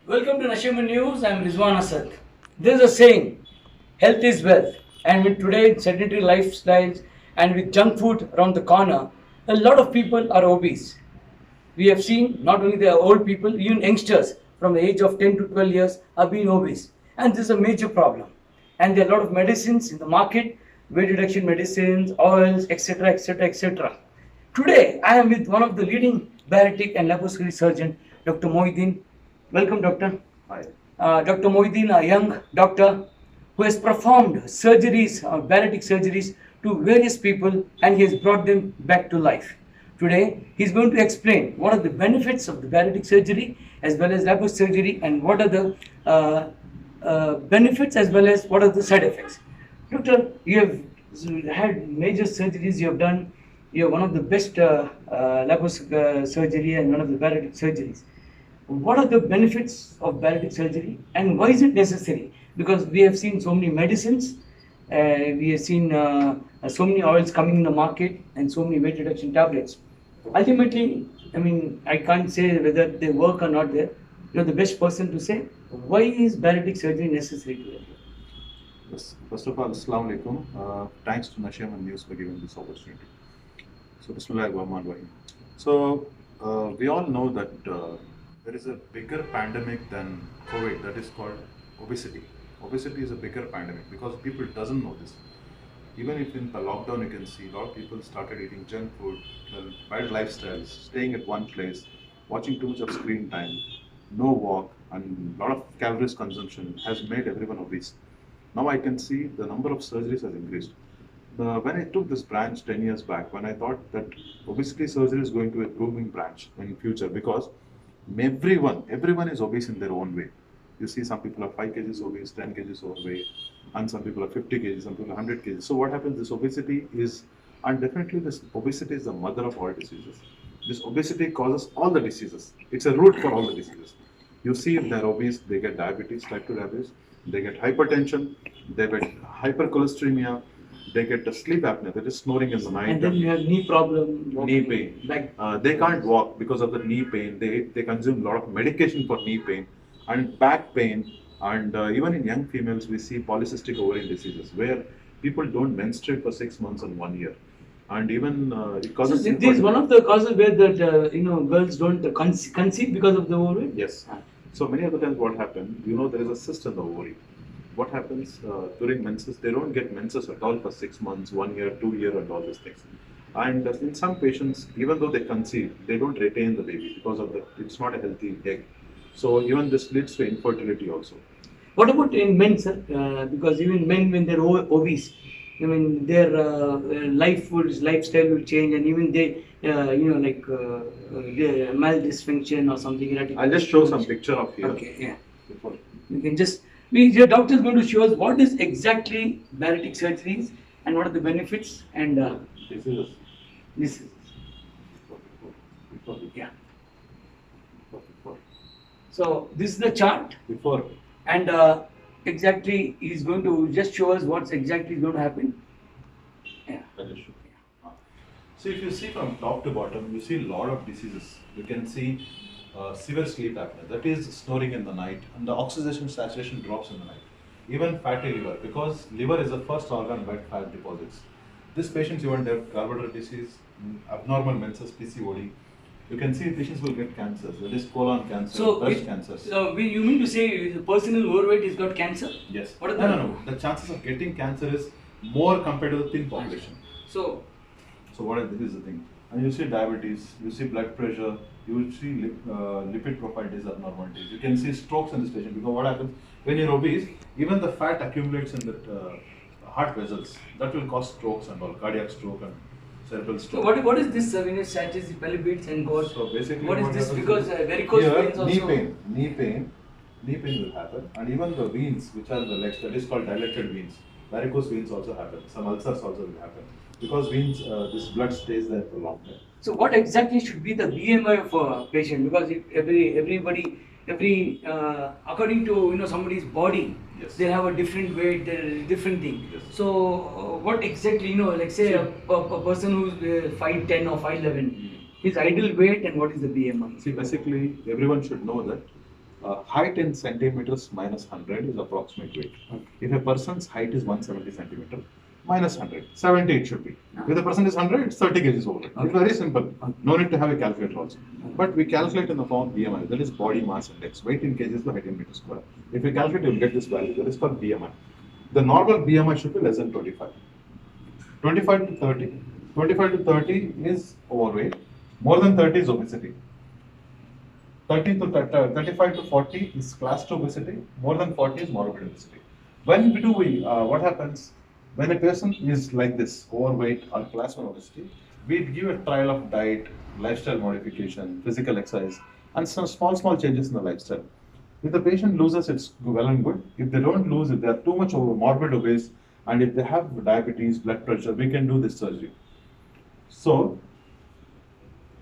Welcome to Nashima News. I am Rizwan Asad. There is a saying, health is wealth. And with today's sedentary lifestyles and with junk food around the corner, a lot of people are obese. We have seen not only the old people, even youngsters from the age of 10 to 12 years are being obese. And this is a major problem. And there are a lot of medicines in the market, weight reduction medicines, oils, etc., etc., etc. Today, I am with one of the leading bariatric and laparoscopic surgeon, Dr. Moiddin. Welcome, doctor. Hi. Dr. Moiddin, a young doctor who has performed surgeries, bariatric surgeries to various people, and he has brought them back to life. Today, he is going to explain what are the benefits of the bariatric surgery as well as laparoscopic surgery, and what are the benefits as well as what are the side effects. Doctor, you have had major surgeries, you have done, you are one of the best laparoscopic surgery and one of the bariatric surgeries. What are the benefits of bariatric surgery and why is it necessary? Because we have seen so many medicines, we have seen so many oils coming in the market and so many weight reduction tablets. Ultimately, I can't say whether they work or not there. You're the best person to say why is bariatric surgery necessary today? Yes. First of all, Assalamu alaikum. Thanks to Nashima News for giving this opportunity. So, Bismillahirrahmanirrahim. So, we all know that there is a bigger pandemic than COVID that is called obesity. Obesity is a bigger pandemic because people doesn't know this. Even if in the lockdown you can see a lot of people started eating junk food, wild lifestyles, staying at one place, watching too much of screen time, no walk, and a lot of calories consumption has made everyone obese. Now I can see the number of surgeries has increased. When I took this branch 10 years back, when I thought that obesity surgery is going to be a booming branch in future because everyone is obese in their own way. You see some people are 5 kgs obese, 10 kgs overweight, and some people are 50 kgs, some people are 100 kgs. So what happens, this obesity is, and definitely this obesity is the mother of all diseases. This obesity causes all the diseases. It's a root for all the diseases. You see if they're obese, they get diabetes, type 2 diabetes, they get hypertension, they get hypercholesteremia, they get the sleep apnea, that is snoring in the night. And then you have knee problem, knee pain. They can't walk because of the knee pain. They consume a lot of medication for knee pain and back pain. And even in young females, we see polycystic ovarian diseases where people don't menstruate for 6 months and 1 year. And even it causes. So this is one of the causes where that girls don't conceive because of the ovary. Yes. So many other times, what happens? There is a cyst in the ovary. What happens during menses? They don't get menses at all for 6 months, 1 year, 2 years, and all these things. And in some patients, even though they conceive, they don't retain the baby because of it's not a healthy egg. So even this leads to infertility also. What about in men, sir? Because even men, when they're obese, their lifestyle will change, and even they, their malfunction or something. I'll just show some picture of here. Okay, yeah. Before. You can just. Your doctor is going to show us what is exactly bariatric surgeries and what are the benefits and this is yeah. So this is the chart before and exactly he's going to just show us what's exactly going to happen. Yeah. So if you see from top to bottom, you see a lot of diseases. You can see severe sleep apnea, that is snoring in the night, and the oxygen saturation drops in the night. Even fatty liver, because liver is the first organ where fat deposits. These patients even have carbohydrate disease, abnormal menses, PCOD. You can see patients will get cancers, that is colon cancer, breast cancers. So you mean to say the person who is overweight has got cancer? Yes. No. The chances of getting cancer is more compared to the thin population. So this is the thing. And you see diabetes, you see blood pressure, you will see lipid profile abnormalities. You can see strokes in this patient because what happens when you're obese, even the fat accumulates in the heart vessels. That will cause strokes and all, cardiac stroke and cerebral stroke. So what is this when it stretches, it elevates and goes? So basically, what is this? Because varicose veins also. Knee pain will happen, and even the veins, which are the legs, that is called dilated veins. Varicose veins also happen. Some ulcers also will happen because veins, this blood stays there for a long time. So what exactly should be the BMI of a patient? Because everybody according to somebody's body, yes, they have a different weight, different thing. Yes. So what exactly like say a person who's 5'10" or 5'11", his ideal weight and what is the BMI? See, basically everyone should know that Height in centimeters minus 100 is approximate weight. If a person's height is 170 centimeter, minus 100, 70 it should be. If the person is 100, it's 30 kgs over. It's very simple. No need to have a calculator also. But we calculate in the form of BMI, that is body mass index, weight in kgs to height in meters square. If we calculate, you'll get this value. That is called BMI. The normal BMI should be less than 25. 25 to 30. 25 to 30 is overweight. More than 30 is obesity. 35 to 40 is class 2 obesity. More than 40 is morbid obesity. When do we, what happens when a person is like this, overweight or class 1 obesity, we give a trial of diet, lifestyle modification, physical exercise, and some small changes in the lifestyle. If the patient loses, it's well and good. If they don't lose, if they are too much morbid obese, and if they have diabetes, blood pressure, we can do this surgery. So,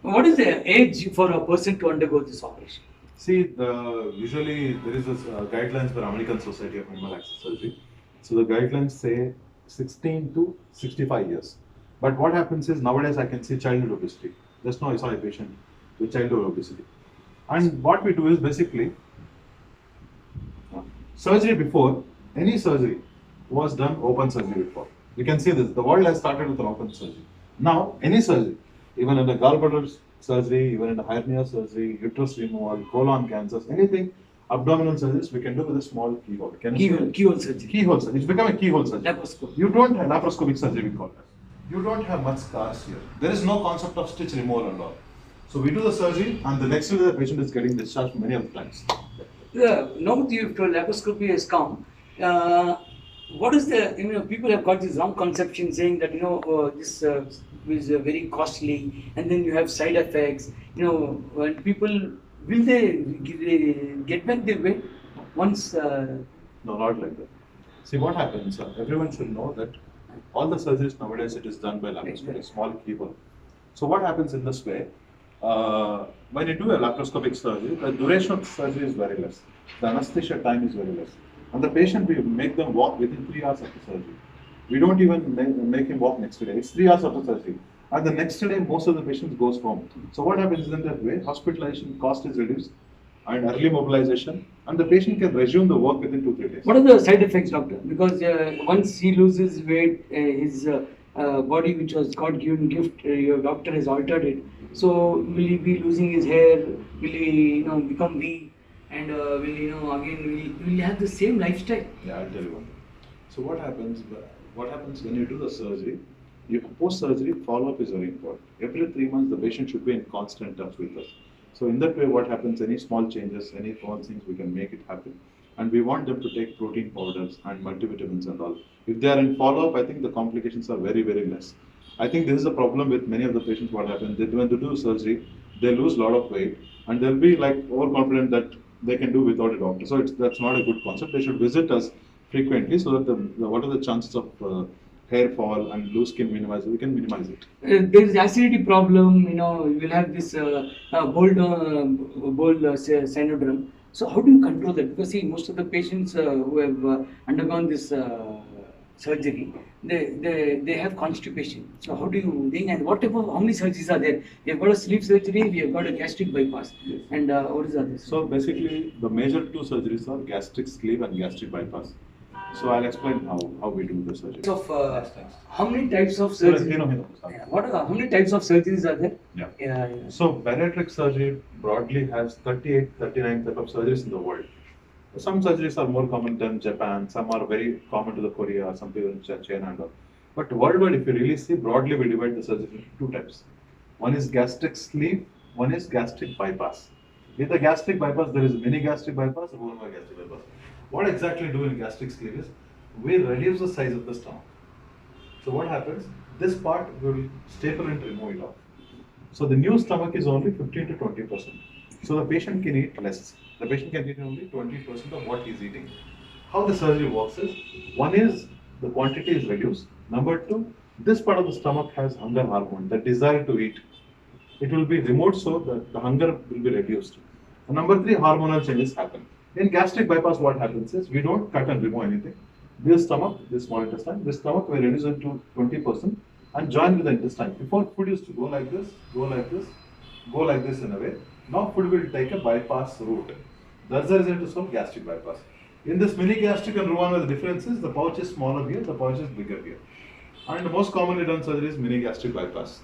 what is the age for a person to undergo this operation? see, usually there is this guidelines for American Society of Minimal Access Surgery. So the guidelines say 16 to 65 years. But what happens is nowadays I can see childhood obesity. Just now I saw a patient with childhood obesity. And what we do is basically surgery before, any surgery was done open surgery before. You can see this, the world has started with an open surgery. Now, any surgery, even in the gallbladder surgery, even in the hernia surgery, uterus removal, colon cancers, anything, abdominal surgeries, we can do with a small keyhole. Keyhole surgery. Keyhole surgery. It's become a keyhole surgery. Laparoscopic. You don't have laparoscopic surgery, we call that. You don't have much scars here. There is no concept of stitch removal and all. So we do the surgery, and the next day the patient is getting discharged many of the times. Now that you've told laparoscopy has come, what is the, people have got this wrong conception saying that, this is very costly, and then you have side effects, when people, will they get back their weight once? No, not like that. See what happens, everyone should know that all the surgeries nowadays it is done by laparoscopic, small keyhole. So what happens in this way, when you do a laparoscopic surgery, the duration of the surgery is very less. The anesthesia time is very less. And the patient, we make them walk within 3 hours after surgery. We don't even make him walk next day. It's 3 hours after surgery. And the next day, most of the patients goes home. So what happens is in that way, hospitalization cost is reduced and early mobilization, and the patient can resume the work within 2-3 days. What are the side effects, doctor? Because once he loses weight, his body, which was God given gift, your doctor has altered it. So will he be losing his hair? Will he, become weak? And will he have the same lifestyle? Yeah, I'll tell you one thing. So what happens when you do the surgery? Post-surgery follow-up is very important. Every 3 months, the patient should be in constant touch with us. So in that way, what happens? Any small changes, any small things, we can make it happen. And we want them to take protein powders and multivitamins and all. If they are in follow-up, I think the complications are very, very less. I think this is a problem with many of the patients. What happens? When they do surgery, they lose a lot of weight, and they'll be like overconfident that they can do without a doctor. So that's not a good concept. They should visit us frequently so that what are the chances of hair fall and loose skin minimize, we can minimize it. There is acidity problem, you will have this bold syndrome. So how do you control that? Because see, most of the patients who have undergone this surgery, they have constipation. So how do you think, and how many surgeries are there? We have got a sleeve surgery, we have got a gastric bypass. Yes. And what is others? So basically, the major 2 surgeries are gastric sleeve and gastric bypass. So I'll explain how we do the surgery. How many types of surgery? How many types of surgeries are there? Yeah. So bariatric surgery broadly has 38, 39 type of surgeries in the world. Some surgeries are more common than Japan, some are very common to the Korea, some people in China and all. But worldwide, if you really see, broadly we divide the surgery into 2 types. One is gastric sleeve, one is gastric bypass. With the gastric bypass, there is mini gastric bypass, bone marrow gastric bypass. What exactly do in gastric sleeve is, we reduce the size of the stomach. So what happens? This part will staple and remove it off. So the new stomach is only 15 to 20%. So the patient can eat less. The patient can eat only 20% of what he is eating. How the surgery works is, one is the quantity is reduced. Number 2, this part of the stomach has hunger hormone, the desire to eat. It will be removed so that the hunger will be reduced. And number 3, hormonal changes happen. In gastric bypass, what happens is, we don't cut and remove anything. This stomach, this small intestine, this stomach we reduce it to 20% and join with the intestine. Before, food used to go like this, go like this, go like this in a way. Now food will take a bypass route. That's the result is called gastric bypass. In this mini gastric and Roux-en-Y, the difference is the pouch is smaller here, the pouch is bigger here. And the most commonly done surgery is mini gastric bypass.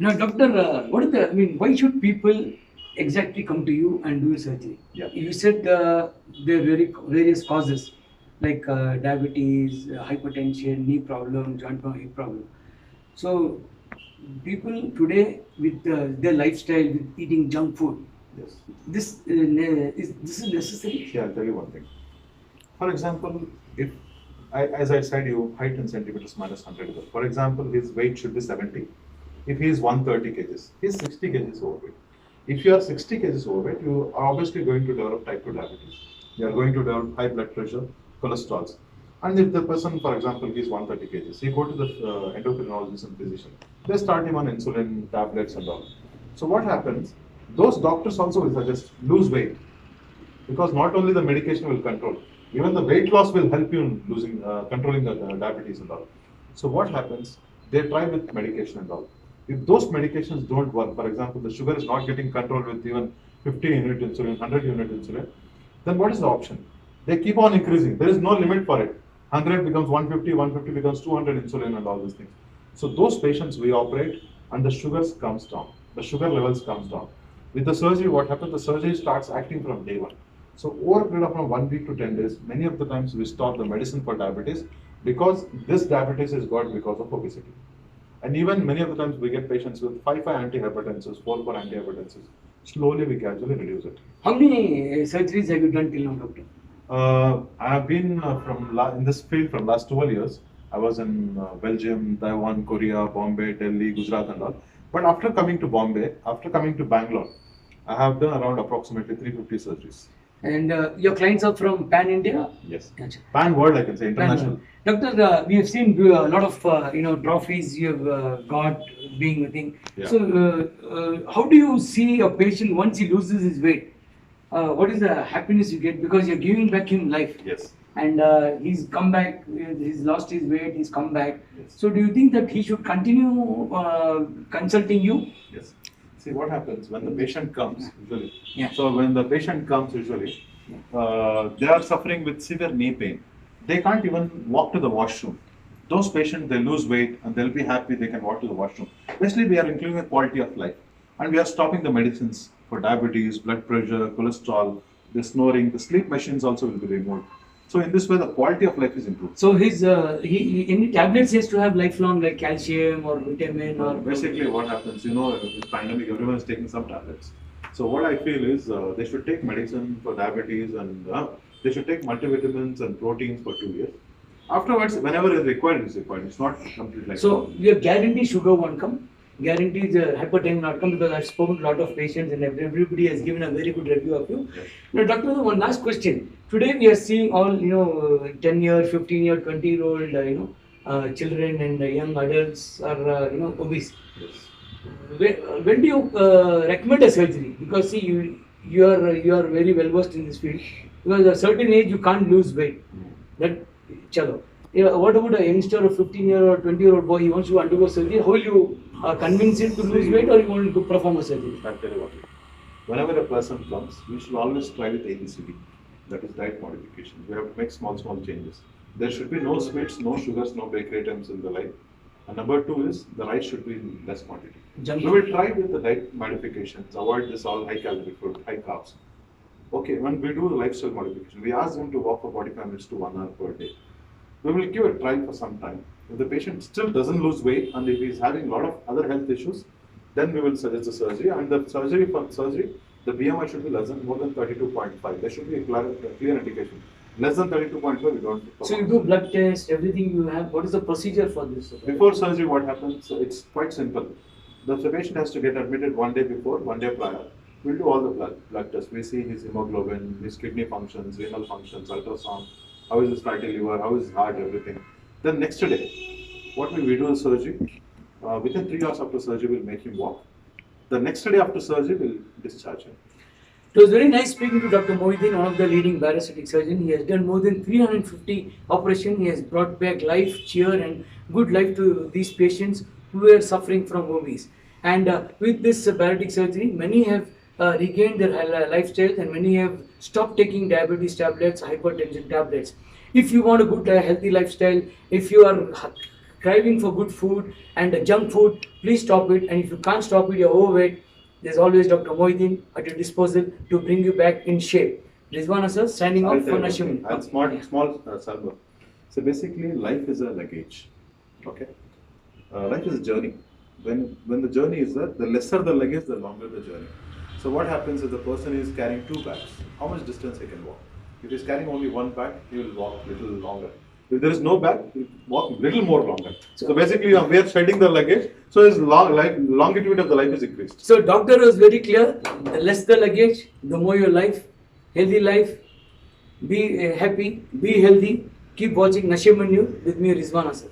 Now, doctor, why should people exactly come to you and do surgery? Yeah. You said there are various causes like diabetes, hypertension, knee problem, joint problem, hip problem. So, people today with their lifestyle, with eating junk food, Yes. this is necessary. Yeah, I'll tell you one thing. For example, if as I said, you height in centimeters minus 100. For example, his weight should be 70. If he is 130 kgs, he is 60 kgs overweight. If you are 60 kgs overweight, you are obviously going to develop type 2 diabetes. You are going to develop high blood pressure, cholesterol. And if the person, for example, he is 130 kgs, he go to the endocrinologist and physician. They start him on insulin, tablets and all. So what happens? Those doctors also will suggest lose weight, because not only the medication will control, even the weight loss will help you in losing, controlling the diabetes and all. So what happens? They try with medication and all. If those medications don't work, for example, the sugar is not getting controlled with even 50 unit insulin, 100 unit insulin, then what is the option? They keep on increasing. There is no limit for it. 100 becomes 150, 150 becomes 200 insulin and all these things. So those patients we operate and the sugars comes down. The sugar levels comes down. With the surgery, what happens? The surgery starts acting from day one. So over a period of from 1 week to 10 days, many of the times we stop the medicine for diabetes because this diabetes is got because of obesity. And even many of the times we get patients with 5 antihypertensives, 4 antihypertensives. Slowly we gradually reduce it. How many surgeries have you done till now, doctor? I have been in this field from last 12 years. I was in Belgium, Taiwan, Korea, Bombay, Delhi, Gujarat and all. But after coming to Bombay, after coming to Bangalore, I have done around approximately 350 surgeries. And your clients are from Pan India? Yes. Gotcha. Pan world, I can say, international. Doctor, we have seen a lot of trophies you have got being a thing. Yeah. So how do you see a patient once he loses his weight? What is the happiness you get because you're giving back him life? Yes. And he's come back, he's lost his weight, he's come back. Yes. So do you think that he should continue consulting you? Yes. See what happens when the patient comes usually. Yeah. So when the patient comes usually, they are suffering with severe knee pain. They can't even walk to the washroom. Those patients, they lose weight and they'll be happy they can walk to the washroom. Basically, we are including the quality of life. And we are stopping the medicines for diabetes, blood pressure, cholesterol, the snoring, the sleep machines also will be removed. So in this way, the quality of life is improved. So his any tablets he has to have lifelong, like calcium or vitamin or Basically, what happens, with pandemic, everyone is taking some tablets. So what I feel is they should take medicine for diabetes and they should take multivitamins and proteins for 2 years. Afterwards, whenever it's required, it's required. It's not complete like So that. your guarantee sugar won't come, guarantees hypertension not come, because I've spoken to a lot of patients and everybody has given a very good review of you. Yes. Now, doctor, one last question. Today we are seeing all 10-year, 15-year, 20-year-old children and young adults are obese. Yes. When do you recommend a surgery? Because see, you are very well versed in this field. Because at a certain age you can't lose weight. That chalo. What about a youngster, a 15-year or 20-year-old boy? He wants to undergo surgery. How will you convince him to lose weight, or you want to perform a surgery? I'll tell you what. Whenever a person comes, we should always try with ABCD. That is diet modification. We have to make small changes. There should be no sweets, no sugars, no bakery items in the life. And number 2 is the rice should be in less quantity. Junk We will try with the diet modifications. Avoid this all high calorie food, high carbs. Okay, when we do the lifestyle modification, we ask them to walk for 45 minutes to 1 hour per day. We will give a trial for some time. If the patient still doesn't lose weight and if he is having a lot of other health issues, then we will suggest the surgery. And the surgery, the BMI should be more than 32.5. There should be a clear indication. Less than 32.5, we don't. So you do blood test, everything you have. What is the procedure for this? Before surgery, what happens? It's quite simple. The patient has to get admitted 1 day before, 1 day prior. We'll do all the blood tests. We see his hemoglobin, his kidney functions, renal functions, ultrasound, how is his fatty liver, how is his heart, everything. Then next day, what we do is surgery. Within 3 hours after surgery, we'll make him walk. The next day after surgery, we'll discharge him. It was very nice speaking to Dr. Moinoddin, one of the leading bariatric surgeons. He has done more than 350 operations. He has brought back life, cheer and good life to these patients who were suffering from obese. And with this bariatric surgery, many have regained their lifestyles and many have stop taking diabetes tablets, hypertension tablets. If you want a good healthy lifestyle, if you are craving for good food and junk food, please stop it. And if you can't stop it, you're overweight, there's always Dr. Moiddin at your disposal to bring you back in shape. Rizwana sir, signing off for Nashim. I'll small Salva. So basically, life is a luggage. Okay, life is a journey. When the journey is there, the lesser the luggage, the longer the journey. So what happens if the person is carrying 2 bags? How much distance he can walk? If he's carrying only 1 bag, he will walk little longer. If there is no bag, he will walk little more longer. So basically, we are shedding the luggage. So his longitude of the life is increased. So doctor was very clear. The less the luggage, the more your life, healthy life. Be happy, be healthy. Keep watching Nashim News with me, Rizwana sir.